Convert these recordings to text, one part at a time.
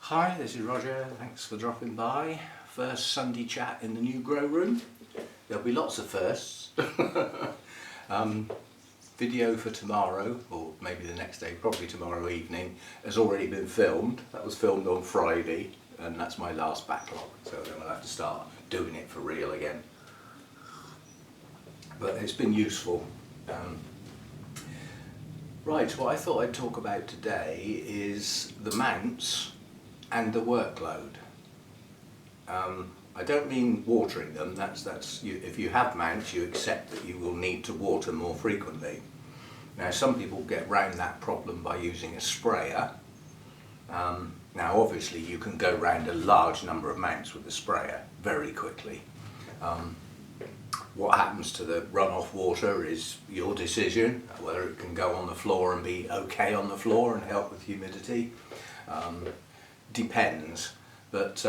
Hi, this is Roger. Thanks for dropping by. First Sunday chat in the new grow room. There'll be lots of firsts. Video for tomorrow, or maybe the next day, probably tomorrow evening, has already been filmed. That was filmed on Friday, and that's my last backlog. So then we'll have to start doing it for real again. But it's been useful. Right, what I thought I'd talk about today is the mounts and the workload. I don't mean watering them. That's you, if you have mounts, you accept that you will need to water more frequently. Now, some people get round that problem by using a sprayer. Now, obviously, you can go round a large number of mounts with a sprayer very quickly. What happens to the runoff water is your decision, whether it can go on the floor and be okay on the floor and help with humidity. Depends, but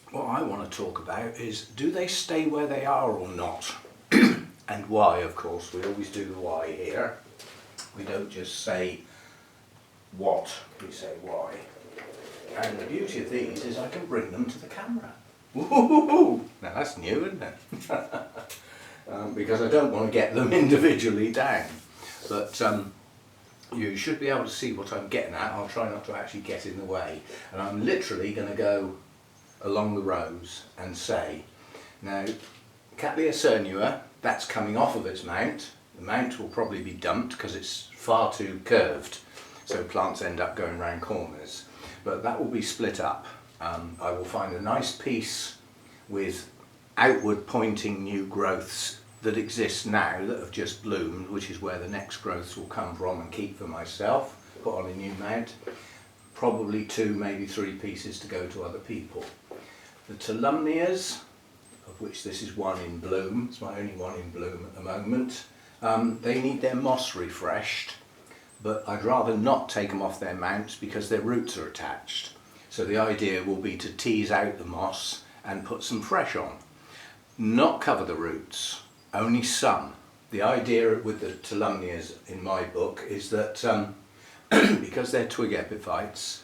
what I want to talk about is, do they stay where they are or not? And why, of course. We always do the why here. We don't just say what, we say why. And the beauty of these is I can bring them to the camera. Woo-hoo-hoo-hoo. Now that's new, isn't it? Because I don't want to get them individually down. But you should be able to see what I'm getting at. I'll try not to actually get in the way. And I'm literally going to go along the rows and say, now, Cattleya cernua, that's coming off of its mount. The mount will probably be dumped because it's far too curved, so plants end up going round corners. But that will be split up. I will find a nice piece with outward pointing new growths that exist now that have just bloomed, which is where the next growths will come from, and keep for myself, put on a new mount. Probably 2, maybe 3 pieces to go to other people. The Tolumnias, of which this is one in bloom, it's my only one in bloom at the moment, they need their moss refreshed, but I'd rather not take them off their mounts because their roots are attached. So the idea will be to tease out the moss and put some fresh on. Not cover the roots, only some. The idea with the Tolumnias in my book is that because they're twig epiphytes,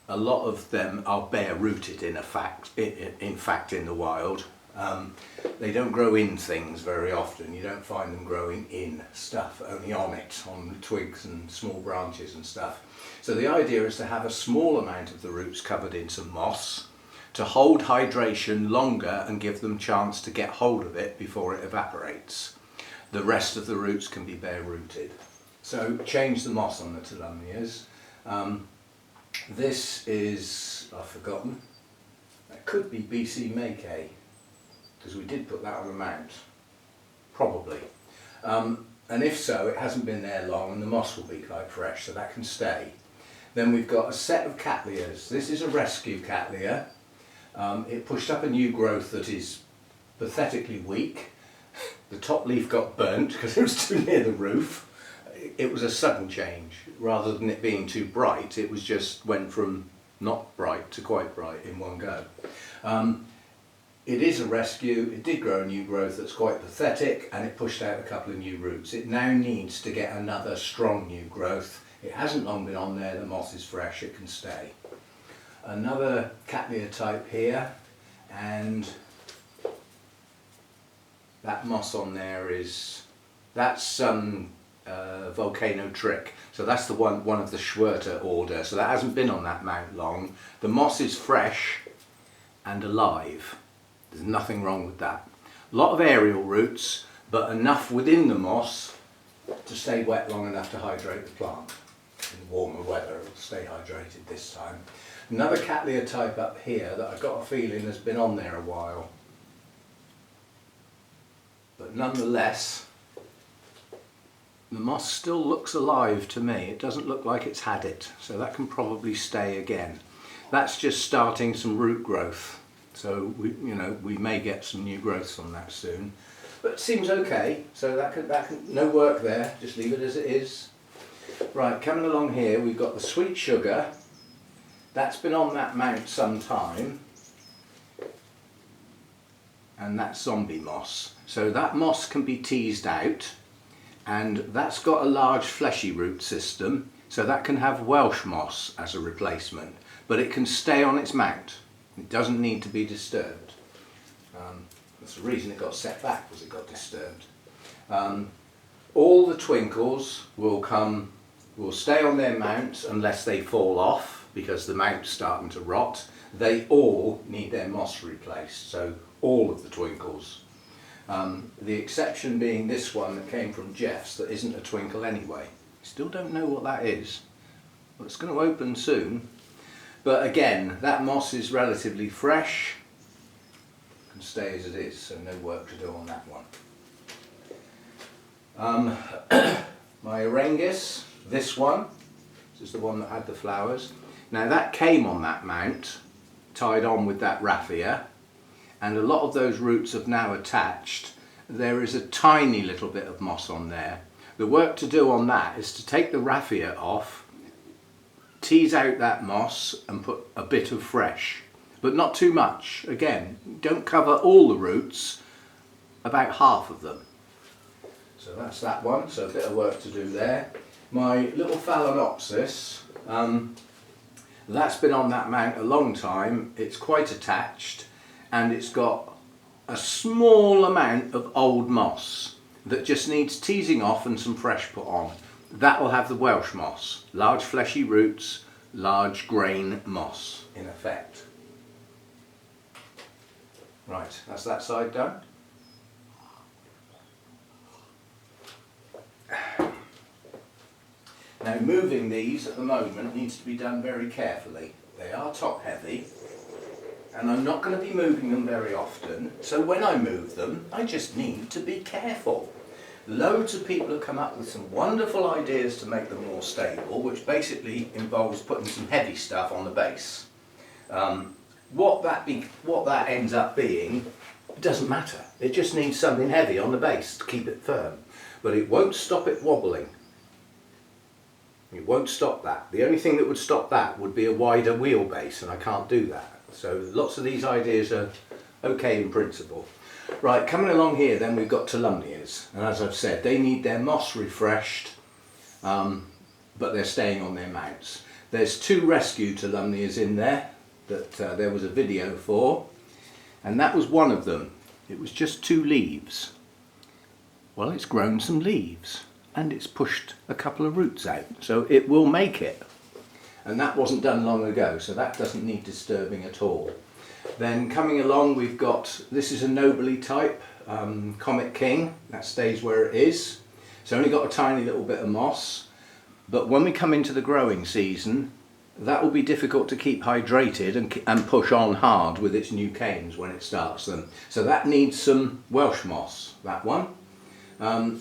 a lot of them are bare rooted in fact in the wild. They don't grow in things very often. You don't find them growing in stuff, only on it, on twigs and small branches and stuff. So the idea is to have a small amount of the roots covered in some moss to hold hydration longer and give them a chance to get hold of it before it evaporates. The rest of the roots can be bare rooted. So change the moss on the Tolumnias. This is, I've forgotten, that could be BC Mackay, because we did put that on the mount, probably. And if so, it hasn't been there long and the moss will be quite fresh, so that can stay. Then we've got a set of Cattleyas. This is a rescue Cattleya. It pushed up a new growth that is pathetically weak. The top leaf got burnt because it was too near the roof. It was a sudden change. Rather than it being too bright, it was just went from not bright to quite bright in one go. It is a rescue. It did grow a new growth that's quite pathetic, and it pushed out a couple of new roots. It now needs to get another strong new growth. It hasn't long been on there, the moss is fresh, it can stay. Another Cattleya type here, and that moss on there is, that's Volcano Trick. So that's the one of the Schwerter order. So that hasn't been on that mount long. The moss is fresh and alive. There's nothing wrong with that. A lot of aerial roots, but enough within the moss to stay wet long enough to hydrate the plant. In warmer weather, it will stay hydrated this time. Another Cattleya type up here that I've got a feeling has been on there a while. But nonetheless, the moss still looks alive to me. It doesn't look like it's had it, so that can probably stay again. That's just starting some root growth. So we may get some new growths on that soon, but it seems okay. So that can no work there. Just leave it as it is. Right, coming along here, we've got the sweet sugar. That's been on that mount some time, and that's zombie moss. So that moss can be teased out, and that's got a large fleshy root system. So that can have Welsh moss as a replacement, but it can stay on its mount. It doesn't need to be disturbed. That's the reason it got set back, was it got disturbed. All the twinkles will stay on their mounts unless they fall off because the mount's starting to rot. They all need their moss replaced, so all of the twinkles. The exception being this one that came from Jeff's that isn't a twinkle anyway. Still don't know what that is. Well, it's going to open soon. But again, that moss is relatively fresh. Can stay as it is, so no work to do on that one. My Arengus, this one, this is the one that had the flowers. Now that came on that mount, tied on with that raffia, and a lot of those roots have now attached. There is a tiny little bit of moss on there. The work to do on that is to take the raffia off, tease out that moss and put a bit of fresh, but not too much. Again, don't cover all the roots, about half of them. So that's that one, so a bit of work to do there. My little Phalaenopsis, that's been on that mount a long time. It's quite attached and it's got a small amount of old moss that just needs teasing off and some fresh put on. That will have the Welsh moss, large fleshy roots, large grain moss in effect. Right, that's that side done. Now moving these at the moment needs to be done very carefully. They are top heavy and I'm not going to be moving them very often, so when I move them I just need to be careful. Loads of people have come up with some wonderful ideas to make them more stable, which basically involves putting some heavy stuff on the base. What that ends up being, it doesn't matter. It just needs something heavy on the base to keep it firm, but it won't stop it wobbling. It won't stop that. The only thing that would stop that would be a wider wheelbase, and I can't do that. So lots of these ideas are okay in principle. Right, coming along here then we've got Tolumnias, and as I've said, they need their moss refreshed, but they're staying on their mounts. There's 2 rescue Tolumnias in there that there was a video for, and that was one of them. It was just 2 leaves. Well, it's grown some leaves and it's pushed a couple of roots out, so it will make it. And that wasn't done long ago, so that doesn't need disturbing at all. Then coming along we've got, this is a Nobly type, Comet King, that stays where it is. It's only got a tiny little bit of moss, but when we come into the growing season, that will be difficult to keep hydrated and push on hard with its new canes when it starts them. So that needs some Welsh moss, that one.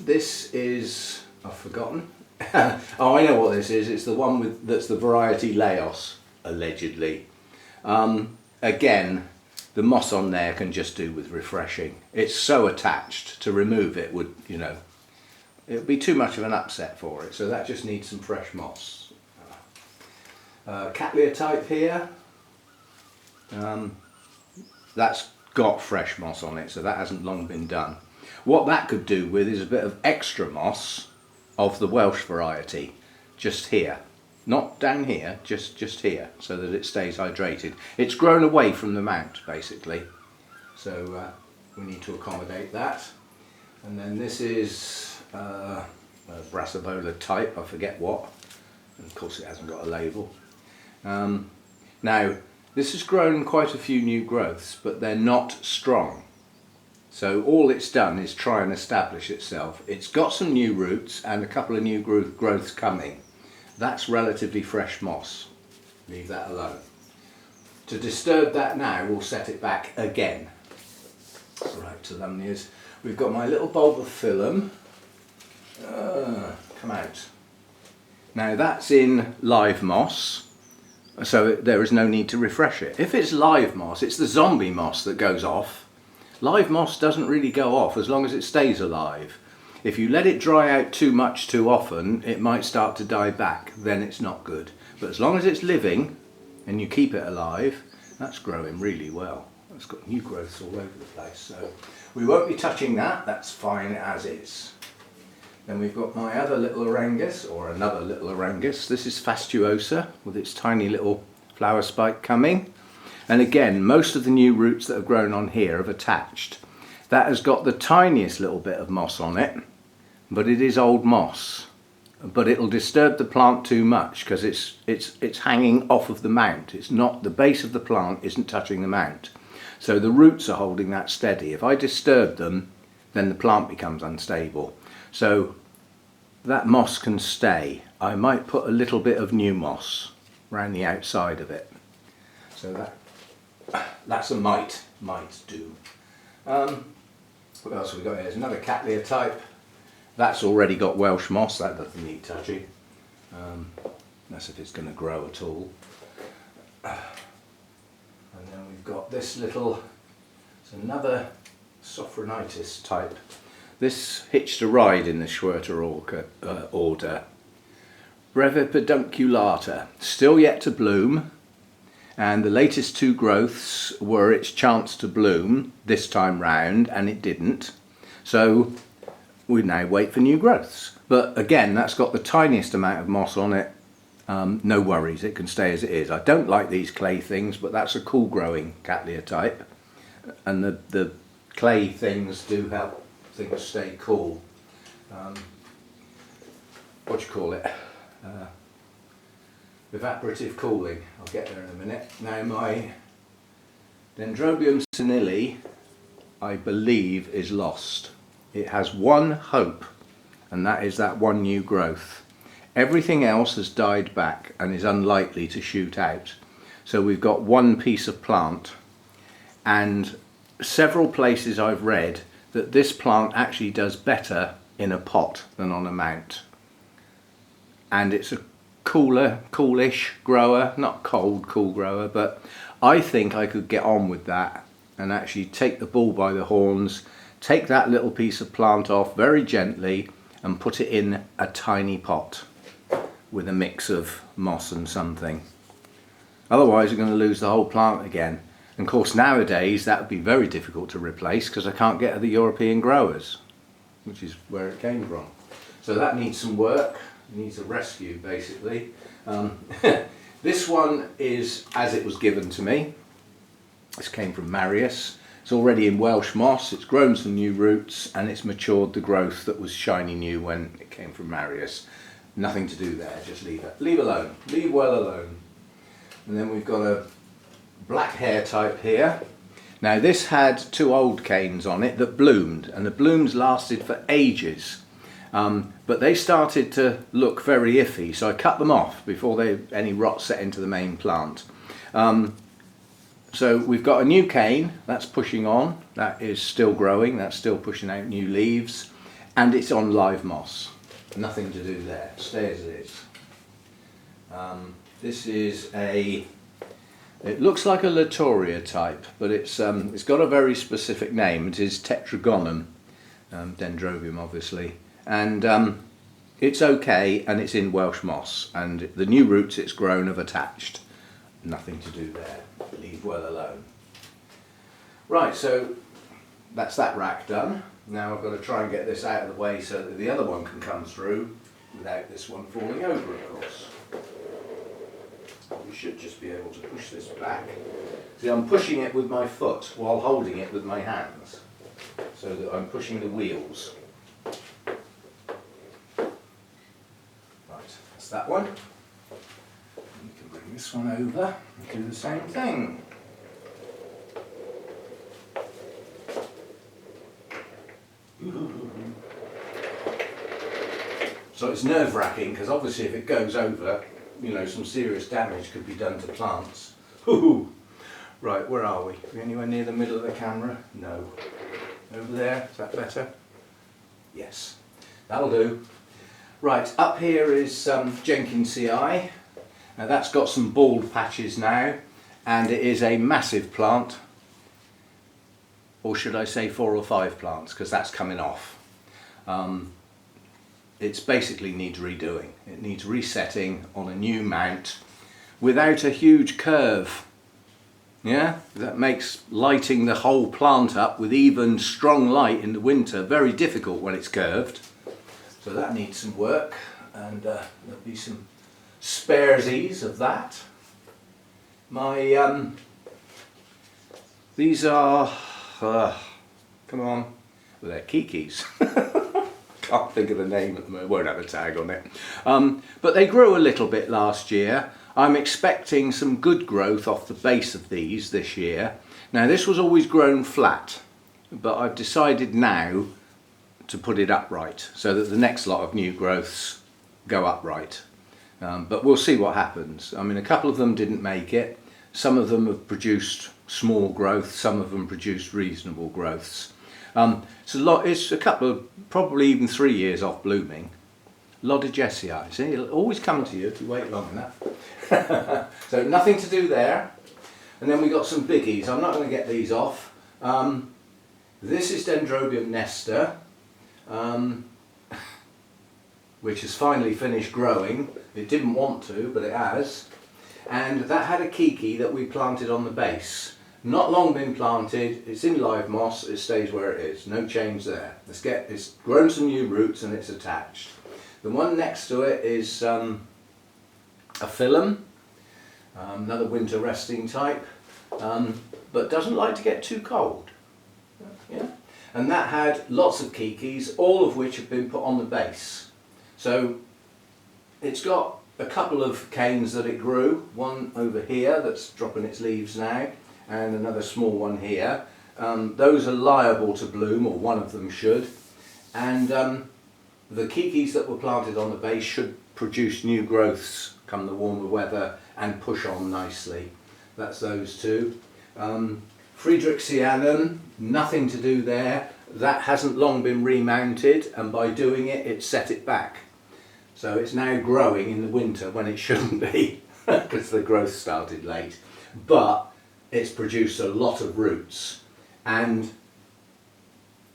This is, I've forgotten. Oh, I know what this is. It's the one that's the variety Laos, allegedly. Again, the moss on there can just do with refreshing. It's so attached, to remove it would, you know, it would be too much of an upset for it. So that just needs some fresh moss. Cattleya type here. That's got fresh moss on it, so that hasn't long been done. What that could do with is a bit of extra moss of the Welsh variety, just here. Not down here, just here, so that it stays hydrated. It's grown away from the mount, basically. So we need to accommodate that. And then this is a Brassavola type, I forget what. And of course it hasn't got a label. Now, this has grown quite a few new growths, but they're not strong. So all it's done is try and establish itself. It's got some new roots and a couple of new growths coming. That's relatively fresh moss. Leave that alone. To disturb that now, we'll set it back again. Right, Tolumnias. We've got my little bulb of Phyllum. Come out. Now that's in live moss, so there is no need to refresh it. If it's live moss, it's the zombie moss that goes off. Live moss doesn't really go off as long as it stays alive. If you let it dry out too much too often, it might start to die back, then it's not good. But as long as it's living and you keep it alive, that's growing really well. It's got new growths all over the place, so we won't be touching that, that's fine as is. Then we've got my other little Orangus, or another little Orangus. This is Fastuosa with its tiny little flower spike coming. And again, most of the new roots that have grown on here have attached. That has got the tiniest little bit of moss on it, but it is old moss. But it'll disturb the plant too much because it's hanging off of the mount. It's not, the base of the plant isn't touching the mount. So the roots are holding that steady. If I disturb them, then the plant becomes unstable. So that moss can stay. I might put a little bit of new moss around the outside of it. So that's a might do. What else have we got here? There's another Cattleya type. That's already got Welsh moss. That doesn't need touching. That's if it's going to grow at all. And then we've got this little, it's another Sophronitis type. This hitched a ride in the Schwerter order. Breve pedunculata, still yet to bloom, and the latest two growths were its chance to bloom this time round, and it didn't. So we now wait for new growths. But again, that's got the tiniest amount of moss on it. No worries, it can stay as it is. I don't like these clay things, but that's a cool growing Cattleya type, and the clay things do help things stay cool. What do you call it? Evaporative cooling. I'll get there in a minute. Now my Dendrobium senile, I believe, is lost. It has one hope, and that is that one new growth. Everything else has died back and is unlikely to shoot out. So we've got one piece of plant, and several places I've read that this plant actually does better in a pot than on a mount. And it's a coolish grower, not cold, cool grower, but I think I could get on with that and actually take the bull by the horns, take that little piece of plant off very gently and put it in a tiny pot with a mix of moss and something. Otherwise you're going to lose the whole plant again. And of course nowadays that would be very difficult to replace because I can't get the European growers, which is where it came from. So that needs some work, it needs a rescue basically. This one is as it was given to me. This came from Marius. It's already in Welsh moss, it's grown some new roots and it's matured the growth that was shiny new when it came from Marius. Nothing to do there, just leave it. Leave alone, leave well alone. And then we've got a black hair type here. Now this had two old canes on it that bloomed, and the blooms lasted for ages. But they started to look very iffy, so I cut them off before any rot set into the main plant. So we've got a new cane, that's pushing on, that is still growing, that's still pushing out new leaves, and it's on live moss. Nothing to do there, stay as it is. This is it looks like a Latoria type, but it's got a very specific name. It is Tetragonum, Dendrobium obviously, and it's okay, and it's in Welsh moss, and the new roots it's grown have attached. Nothing to do there, leave well alone. Right, so that's that rack done. Now I've got to try and get this out of the way so that the other one can come through without this one falling over, of course. You should just be able to push this back. See, I'm pushing it with my foot while holding it with my hands, so that I'm pushing the wheels. Right, that's that one. You can bring this one over and do the same thing. So it's nerve-wracking because obviously if it goes over, you know, some serious damage could be done to plants. Right, where are we? Are we anywhere near the middle of the camera? No. Over there, is that better? Yes, that'll do. Right, up here is Jenkins CI. Now that's got some bald patches now, and it is a massive plant. Or should I say 4 or 5 plants, because that's coming off. It's basically needs redoing. It needs resetting on a new mount without a huge curve. Yeah, that makes lighting the whole plant up with even strong light in the winter very difficult when it's curved. So that needs some work, and there'll be some sparesies of that. My these are come on, well, they're kikis. Can't think of the name at the moment, won't have a tag on it. But they grew a little bit last year. I'm expecting some good growth off the base of these this year. Now this was always grown flat, but I've decided now to put it upright so that the next lot of new growths go upright. But we'll see what happens. I mean, a couple of them didn't make it. Some of them have produced small growth, some of them produced reasonable growths. It's a couple of, probably even 3 years off blooming. Loddigessii, see, it'll always come to you if you wait long enough. So nothing to do there. And then we got some biggies. I'm not going to get these off. This is Dendrobium nesta, which has finally finished growing. It didn't want to, but it has. And that had a kiki that we planted on the base. Not long been planted, it's in live moss, it stays where it is, no change there. It's grown some new roots and it's attached. The one next to it is a phyllum, another winter resting type, but doesn't like to get too cold. Yeah? And that had lots of kikis, all of which have been put on the base. So it's got a couple of canes that it grew, one over here that's dropping its leaves now, and another small one here. Those are liable to bloom, or one of them should. And the kikis that were planted on the base should produce new growths come the warmer weather and push on nicely. That's those two. Friedrichianum, nothing to do there. That hasn't long been remounted, and by doing it, it set it back. So it's now growing in the winter when it shouldn't be, because the growth started late. But it's produced a lot of roots, and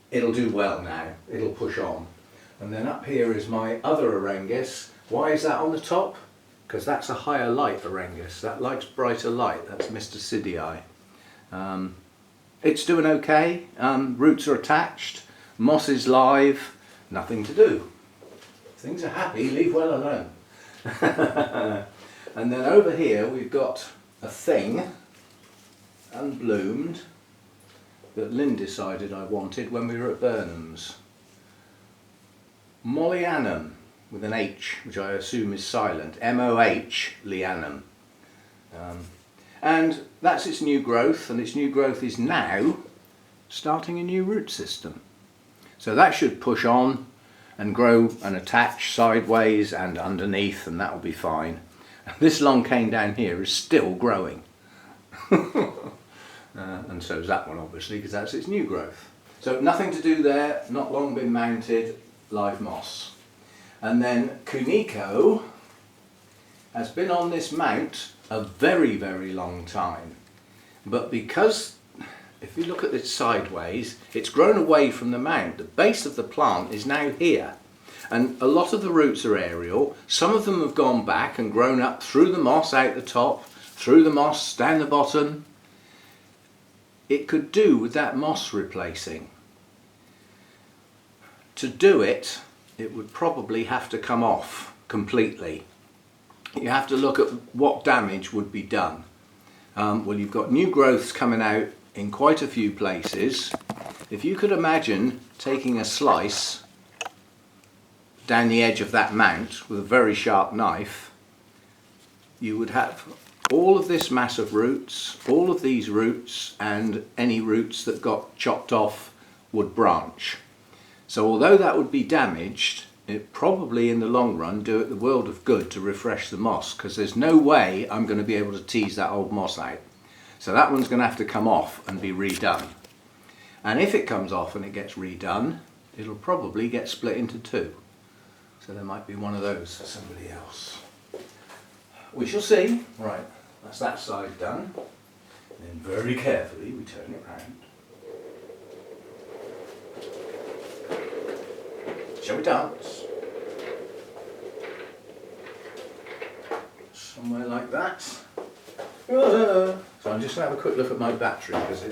it'll do well now. It'll push on. And then up here is my other Orangus. Why is that on the top? Because that's a higher light Orangus. That likes brighter light. That's Mr. Sidii. It's doing okay. Roots are attached. Moss is live. Nothing to do. Things are happy. Leave well alone. And then over here we've got a thing, unbloomed, that Lynn decided I wanted when we were at Burnham's. Mollianum, with an H, which I assume is silent. M-O-H, Lianum. And that's its new growth, and its new growth is now starting a new root system. So that should push on and grow and attach sideways and underneath, and that will be fine. This long cane down here is still growing. And so is that one, obviously, because that's its new growth. So nothing to do there, not long been mounted, live moss. And then Kuniko has been on this mount a very, very long time. But because, if you look at it sideways, it's grown away from the mount. The base of the plant is now here. And a lot of the roots are aerial. Some of them have gone back and grown up through the moss out the top, through the moss down the bottom. It could do with that moss replacing. To do it, it would probably have to come off completely. You have to look at what damage would be done. Well, you've got new growths coming out in quite a few places. If you could imagine taking a slice down the edge of that mount with a very sharp knife, you would have all of this mass of roots, all of these roots, and any roots that got chopped off would branch. So although that would be damaged, it probably in the long run do it the world of good to refresh the moss, because there's no way I'm going to be able to tease that old moss out. So that one's going to have to come off and be redone. And if it comes off and it gets redone, it'll probably get split into two. So there might be one of those for somebody else. We shall see. Right, that's that side done. And then very carefully we turn it round. Shall we dance? Somewhere like that. So I'm just going to have a quick look at my battery because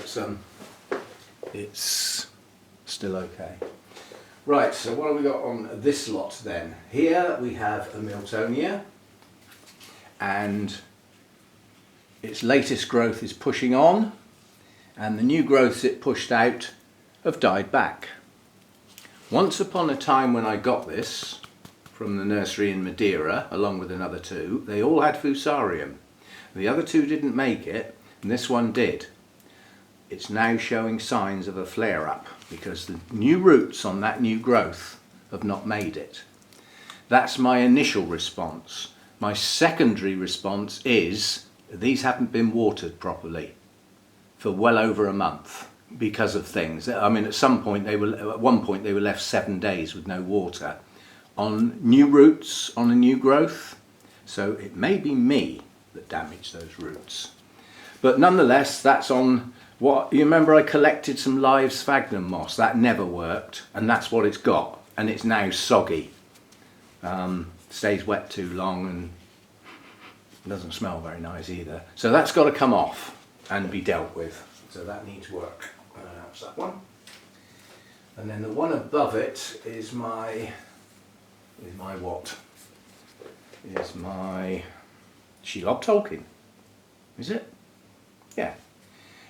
it's still okay. Right, so what have we got on this lot then? Here we have a Miltonia, and its latest growth is pushing on, and the new growths it pushed out have died back. Once upon a time when I got this from the nursery in Madeira, along with another two, they all had Fusarium. The other two didn't make it, and this one did. It's now showing signs of a flare-up because the new roots on that new growth have not made it. That's my initial response. My secondary response is these haven't been watered properly for well over a month because of things. I mean, at one point they were left 7 days with no water on new roots on a new growth. So it may be me that damaged those roots. But nonetheless, that's on what you remember. I collected some live sphagnum moss. That never worked, and that's what it's got. And it's now soggy. Stays wet too long and doesn't smell very nice either. So that's got to come off and be dealt with. So that needs work. That's that one. And then the one above it is my Shelob Tolkien. Is it? Yeah.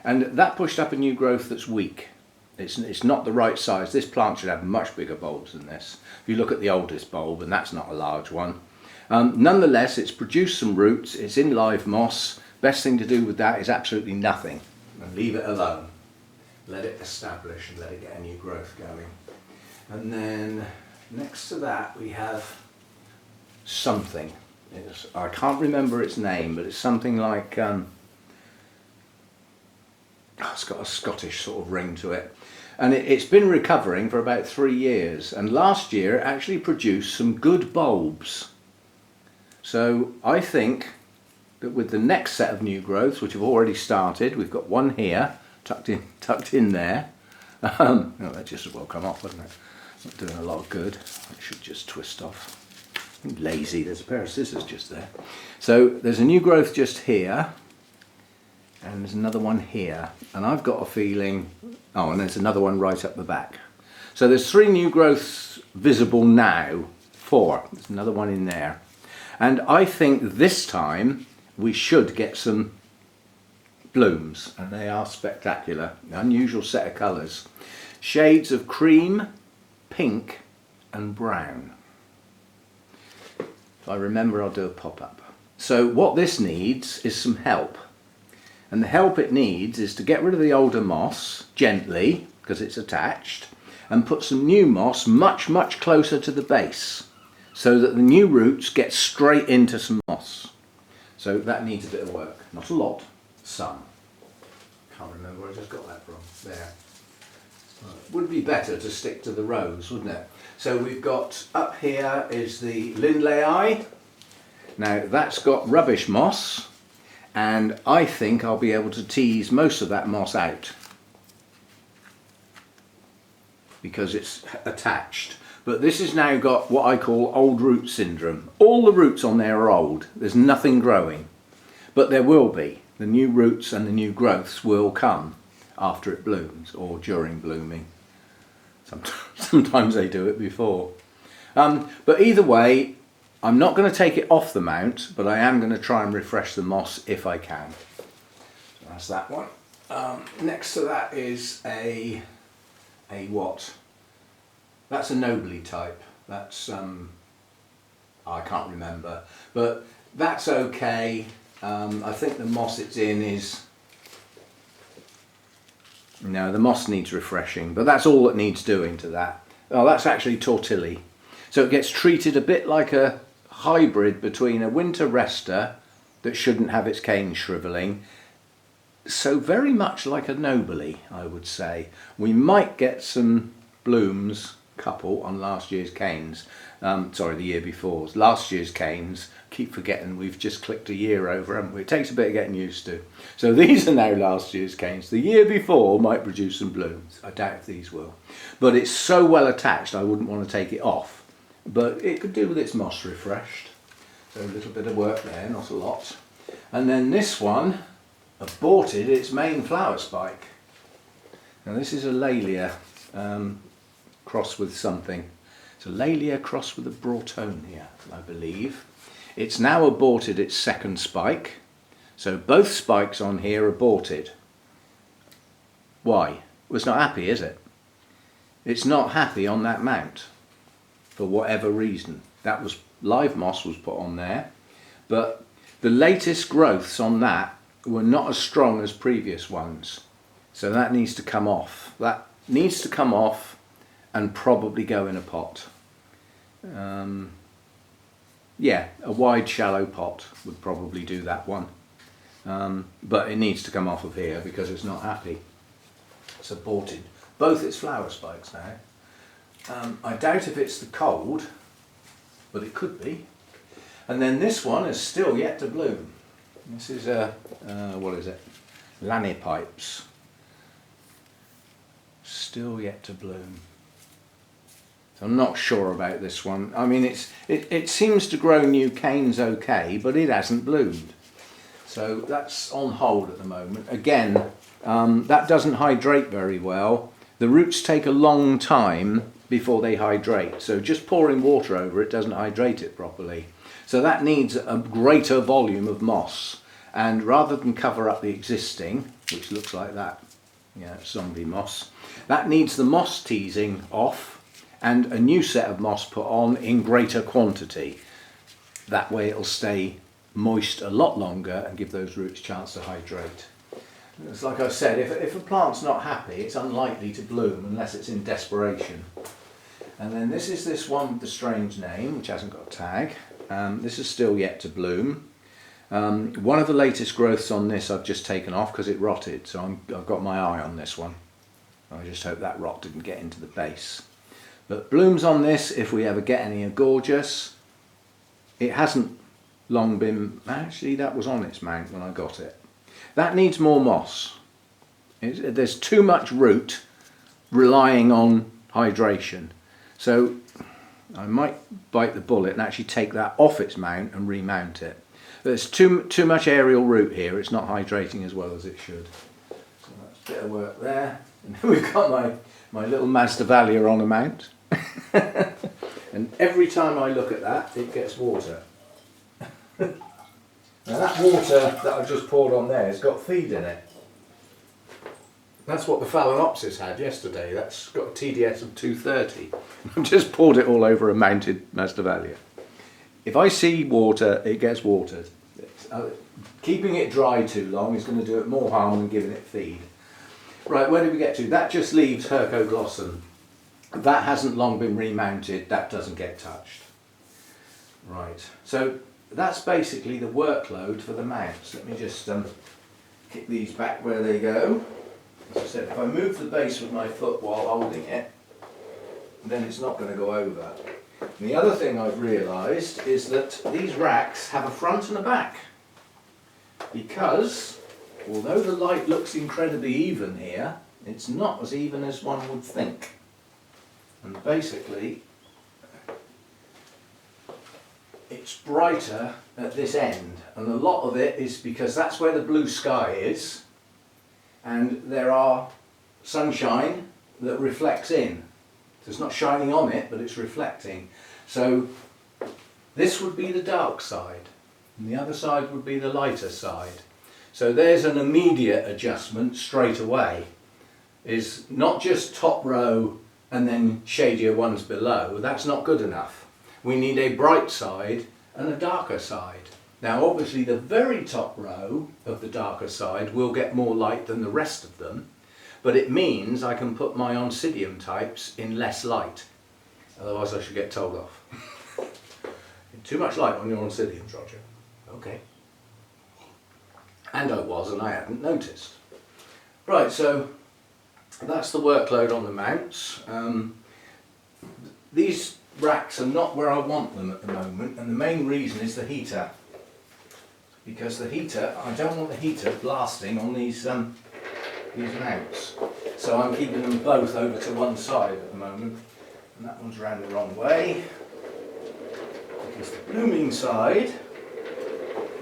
And that pushed up a new growth that's weak. It's not the right size. This plant should have much bigger bulbs than this. If you look at the oldest bulb, and that's not a large one. Nonetheless, it's produced some roots. It's in live moss. Best thing to do with that is absolutely nothing. And leave it alone. Let it establish and let it get a new growth going. And then next to that we have something. I can't remember its name, but it's something like it's got a Scottish sort of ring to it, and it's been recovering for about 3 years, and last year it actually produced some good bulbs. So I think that with the next set of new growths, which have already started, we've got one here tucked in there. Oh, that just as well come off, wouldn't it? Not doing a lot of good. It should just twist off. I'm lazy. There's a pair of scissors just there. So there's a new growth just here, and there's another one here, and I've got a feeling, oh, and there's another one right up the back. So there's 3 new growths visible now, 4, there's another one in there, and I think this time we should get some blooms, and they are spectacular. Unusual set of colours, shades of cream, pink and brown. If I remember, I'll do a pop-up. So what this needs is some help. And the help it needs is to get rid of the older moss gently, because it's attached, and put some new moss much, much closer to the base, so that the new roots get straight into some moss. So that needs a bit of work. Not a lot, some. Can't remember where I just got that from. There. Would be better to stick to the rows, wouldn't it? So we've got, up here is the Lindleyi. Now that's got rubbish moss, and I think I'll be able to tease most of that moss out because it's attached. But this has now got what I call old root syndrome. All the roots on there are old. There's nothing growing. But there will be. The new roots and the new growths will come after it blooms or during blooming. Sometimes they do it before. But either way, I'm not going to take it off the mount, but I am going to try and refresh the moss if I can. So that's that one. Next to that is a what? That's a Nobly type. That's I can't remember, but that's okay. I think the moss it's in is, no, the moss needs refreshing, but that's all that needs doing to that. Oh, that's actually Tortilli. So it gets treated a bit like a hybrid between a winter rester that shouldn't have its cane shrivelling. So very much like a Nobly, I would say. We might get some blooms, couple, on last year's canes. Sorry, the year before's. Last year's canes, keep forgetting we've just clicked a year over, haven't we? It takes a bit of getting used to. So these are now last year's canes. The year before might produce some blooms. I doubt if these will. But it's so well attached I wouldn't want to take it off. But it could do with its moss refreshed. So a little bit of work there, not a lot. And then this one aborted its main flower spike. Now this is a Laelia. crossed with something. It's a Laelia crossed with a Broughtonia, I believe. It's now aborted its second spike, so both spikes on here are aborted. Why? Well, it's not happy, is it? It's not happy on that mount for whatever reason. That was live moss was put on there, but the latest growths on that were not as strong as previous ones, so that needs to come off. That needs to come off and probably go in a pot. Yeah, a wide shallow pot would probably do that one, but it needs to come off of here because it's not happy. It's aborted both its flower spikes now. I doubt if it's the cold, but it could be. And then this one is still yet to bloom. This is what is it? Lanipipes. Still yet to bloom. So I'm not sure about this one. I mean, it seems to grow new canes okay, but it hasn't bloomed. So that's on hold at the moment. Again, that doesn't hydrate very well. The roots take a long time before they hydrate. So just pouring water over it doesn't hydrate it properly. So that needs a greater volume of moss. And rather than cover up the existing, which looks like that, yeah, zombie moss, that needs the moss teasing off and a new set of moss put on in greater quantity. That way it'll stay moist a lot longer and give those roots a chance to hydrate. It's like I said, if a plant's not happy, it's unlikely to bloom unless it's in desperation. And then this is this one with the strange name, which hasn't got a tag. This is still yet to bloom. One of the latest growths on this I've just taken off because it rotted, so I've got my eye on this one. I just hope that rot didn't get into the base. But blooms on this, if we ever get any, are gorgeous. It hasn't long been, actually that was on its mount when I got it. That needs more moss. There's too much root relying on hydration. So I might bite the bullet and actually take that off its mount and remount it. There's too much aerial root here, it's not hydrating as well as it should. So that's a bit of work there. And then we've got my little Masdevallia on a mount. And every time I look at that, it gets water. Now that water that I've just poured on there has got feed in it. That's what the Phalaenopsis had yesterday. That's got a TDS of 230. I've just poured it all over a mounted Masdevallia. If I see water, it gets watered. Keeping it dry too long is going to do it more harm than giving it feed. Right, where did we get to? That just leaves Hercoglossum. That hasn't long been remounted, that doesn't get touched. Right, so that's basically the workload for the mounts. Let me just kick these back where they go. As I said, if I move the base with my foot while holding it, then it's not going to go over. And the other thing I've realised is that these racks have a front and a back. Because, although the light looks incredibly even here, it's not as even as one would think. And basically, it's brighter at this end, and a lot of it is because that's where the blue sky is, and there are sunshine that reflects in. So it's not shining on it, but it's reflecting. So this would be the dark side, and the other side would be the lighter side. So there's an immediate adjustment straight away. Is not just top row and then shadier ones below. That's not good enough. We need a bright side and a darker side. Now obviously the very top row of the darker side will get more light than the rest of them, but it means I can put my Oncidium types in less light. Otherwise I should get told off. Too much light on your Oncidiums, Roger. Okay. And I was, and I hadn't noticed. Right, so that's the workload on the mounts. These racks are not where I want them at the moment, and the main reason is the heater. Because the heater, I don't want the heater blasting on these mounts. So I'm keeping them both over to one side at the moment. And that one's round the wrong way. Because the blooming side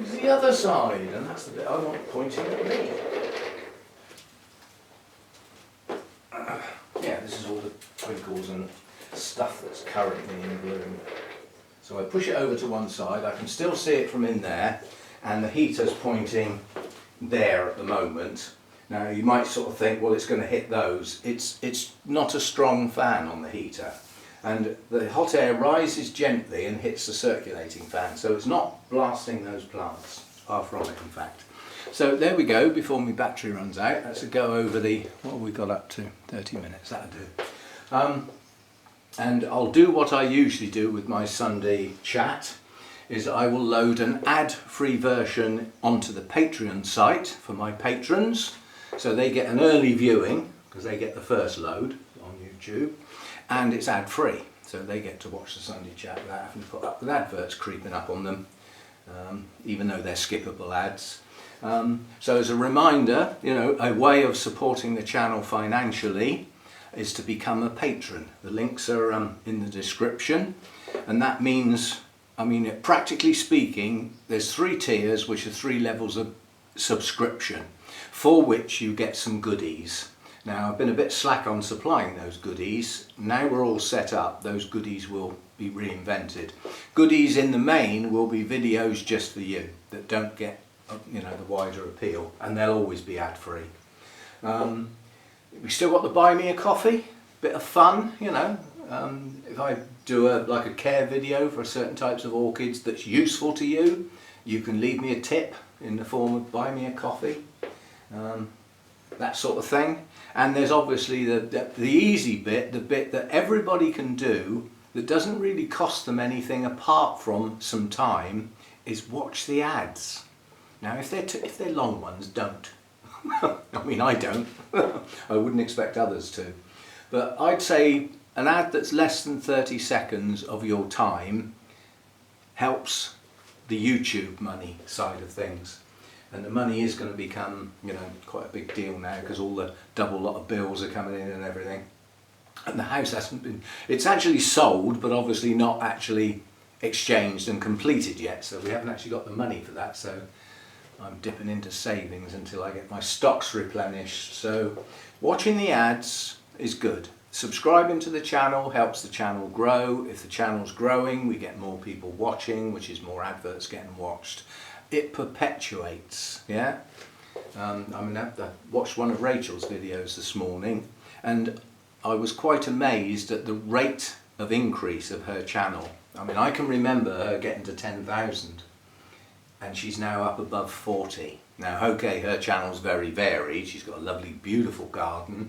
is the other side, and that's the bit I want pointing at me. Yeah, this is all the twinkles and currently in bloom. So I push it over to one side, I can still see it from in there, and the heater's pointing there at the moment. Now you might sort of think, well, it's going to hit those. It's not a strong fan on the heater, and the hot air rises gently and hits the circulating fan, so it's not blasting those plants, far from it in fact. So there we go, before my battery runs out. Let's go over the, what have we got up to? 30 minutes, that'll do. And I'll do what I usually do with my Sunday chat, is I will load an ad-free version onto the Patreon site for my patrons, so they get an early viewing, because they get the first load on YouTube, and it's ad-free, so they get to watch the Sunday chat without having to put up with adverts creeping up on them, even though they're skippable ads. So as a reminder, you know, a way of supporting the channel financially is to become a patron. The links are in the description, and that means, I mean, practically speaking, there's 3 tiers, which are 3 levels of subscription, for which you get some goodies. Now, I've been a bit slack on supplying those goodies. Now we're all set up, those goodies will be reinvented. Goodies in the main will be videos just for you that don't get, you know, the wider appeal, and they'll always be ad-free. We still got the buy me a coffee, bit of fun, you know. If I do like a care video for certain types of orchids that's useful to you, you can leave me a tip in the form of buy me a coffee, that sort of thing. And there's obviously the easy bit, the bit that everybody can do that doesn't really cost them anything apart from some time, is watch the ads. Now if they're long ones, don't. I mean, I don't. I wouldn't expect others to. But I'd say an ad that's less than 30 seconds of your time helps the YouTube money side of things. And the money is going to become, you know, quite a big deal now, because all the double lot of bills are coming in and everything. And the house hasn't been, it's actually sold, but obviously not actually exchanged and completed yet. So we haven't actually got the money for that. So I'm dipping into savings until I get my stocks replenished. So watching the ads is good. Subscribing to the channel helps the channel grow. If the channel's growing, we get more people watching, which is more adverts getting watched. It perpetuates, yeah? I mean, I watched one of Rachel's videos this morning, and I was quite amazed at the rate of increase of her channel. I mean, I can remember her getting to 10,000. And she's now up above 40. Now, okay, her channel's very varied. She's got a lovely, beautiful garden,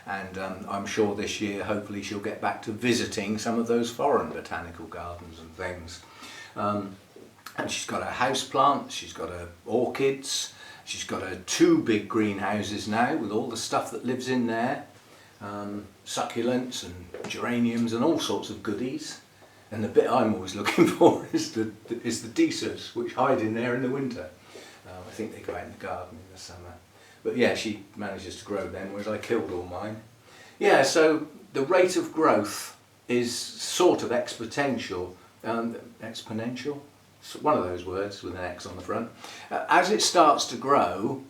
and I'm sure this year, hopefully, she'll get back to visiting some of those foreign botanical gardens and things. And she's got her house plants, she's got her orchids, she's got her 2 big greenhouses now with all the stuff that lives in there, succulents and geraniums and all sorts of goodies. And the bit I'm always looking for is the decers, which hide in there in the winter. I think they go out in the garden in the summer. But yeah, she manages to grow them, whereas I killed all mine. Yeah, so the rate of growth is sort of exponential. Exponential? One of those words with an X on the front. As it starts to grow,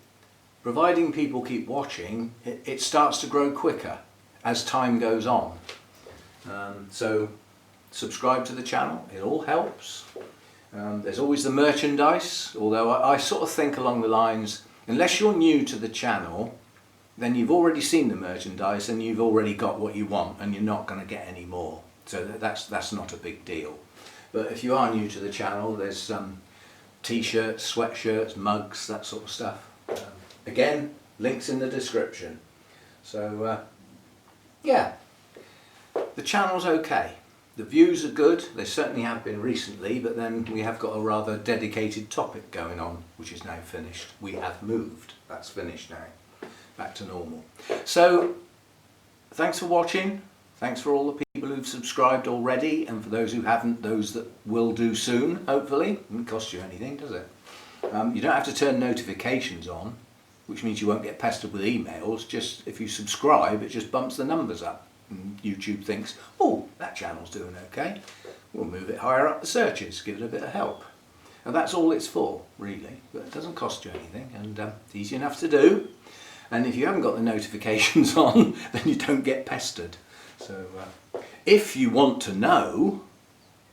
providing people keep watching, it starts to grow quicker as time goes on. So subscribe to the channel, it all helps. There's always the merchandise, although I sort of think along the lines, unless you're new to the channel, then you've already seen the merchandise and you've already got what you want, and you're not going to get any more. So that's not a big deal. But if you are new to the channel, there's some t-shirts, sweatshirts, mugs, that sort of stuff. Again, links in the description. So yeah, the channel's okay. The views are good, they certainly have been recently, but then we have got a rather dedicated topic going on, which is now finished. We have moved, that's finished now, back to normal. So, thanks for watching, thanks for all the people who've subscribed already, and for those who haven't, those that will do soon, hopefully. It doesn't cost you anything, does it? You don't have to turn notifications on, which means you won't get pestered with emails. Just if you subscribe, it just bumps the numbers up. And YouTube thinks, oh, that channel's doing okay, we'll move it higher up the searches, give it a bit of help. And that's all it's for, really. But it doesn't cost you anything, and it's easy enough to do. And if you haven't got the notifications on, then you don't get pestered. So If you want to know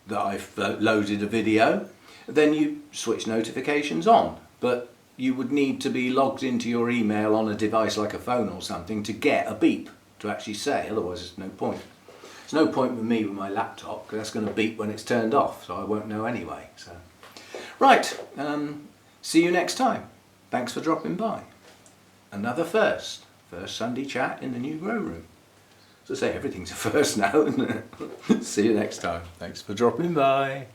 that I've loaded a video, then you switch notifications on, but you would need to be logged into your email on a device like a phone or something to get a beep to actually say, otherwise there's no point. There's no point with me with my laptop, because that's going to beep when it's turned off, so I won't know anyway. So, right, see you next time. Thanks for dropping by. Another first Sunday chat in the new grow room. As I say, everything's a first now, isn't it? See you next time. Thanks for dropping by.